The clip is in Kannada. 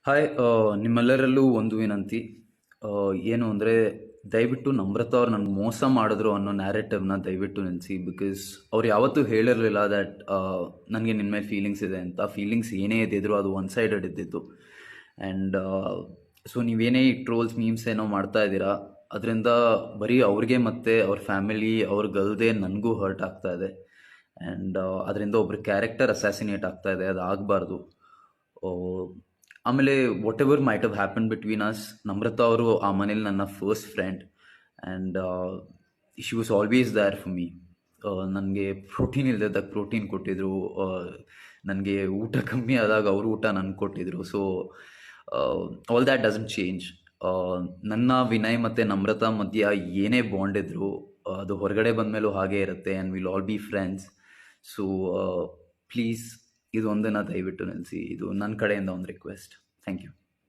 ಹಾಯ್ ನಿಮ್ಮೆಲ್ಲರಲ್ಲೂ ಒಂದು ವಿನಂತಿ. ಏನು ಅಂದರೆ ದಯವಿಟ್ಟು ನಮ್ರತಾ ಅವ್ರು ನನಗೆ ಮೋಸ ಮಾಡಿದ್ರು ಅನ್ನೋ ನ್ಯಾರೇಟಿವ್ನ ದಯವಿಟ್ಟು ನಿಲ್ಲಿಸಿ. ಬಿಕಾಸ್ ಅವ್ರು ಯಾವತ್ತೂ ಹೇಳಿರಲಿಲ್ಲ ದ್ಯಾಟ್ ನನಗೆ ನಿನ್ನ ಮೇಲೆ ಫೀಲಿಂಗ್ಸ್ ಇದೆ ಅಂತ. ಫೀಲಿಂಗ್ಸ್ ಏನೇ ಇದ್ದಿದ್ರು ಅದು ಒನ್ ಸೈಡೆಡ್ ಇದ್ದಿದ್ದು. ಆ್ಯಂಡ್ ಸೊ ನೀವೇನೇ ಈ ಟ್ರೋಲ್ಸ್ ಮೀಮ್ಸ್ ಏನೋ ಮಾಡ್ತಾ ಇದ್ದೀರಾ, ಅದರಿಂದ ಬರೀ ಅವ್ರಿಗೆ ಮತ್ತು ಅವ್ರ ಫ್ಯಾಮಿಲಿ ಅವ್ರಿಗಲ್ದೆ ನನಗೂ ಹರ್ಟ್ ಆಗ್ತಾ ಇದೆ. ಆ್ಯಂಡ್ ಅದರಿಂದ ಒಬ್ರ ಕ್ಯಾರೆಕ್ಟರ್ ಅಸ್ಯಾಸಿನೇಟ್ ಆಗ್ತಾ ಇದೆ. ಅದು ಆಗಬಾರ್ದು. ಆಮೇಲೆ whatever might have happen between us, Namrata ಅವರು ಆ ಮನೇಲಿ ನನ್ನ first friend. And she was always there for me. ನನಗೆ ಪ್ರೋಟೀನ್ ಇಲ್ಲದಾಗ ಪ್ರೋಟೀನ್ ಕೊಟ್ಟಿದ್ರು. ನನಗೆ ಊಟ ಕಮ್ಮಿ ಆದಾಗ ಅವರು ಊಟ ನನಗೆ ಕೊಟ್ಟಿದ್ರು. So all that doesn't change. ನನ್ನ ವಿನಯ್ ಮತ್ತು ನಮ್ರತಾ ಮಧ್ಯ ಏನೇ ಬಾಂಡ್ ಇದ್ರು ಅದು ಹೊರಗಡೆ ಬಂದಮೇಲೂ ಹಾಗೇ ಇರುತ್ತೆ. And will all be friends. So please ಇದೊಂದನ್ನು ದಯವಿಟ್ಟು ನಿಲ್ಲಿಸಿ. ಇದು ನನ್ನ ಕಡೆಯಿಂದ ಒಂದು ರಿಕ್ವೆಸ್ಟ್. Thank you.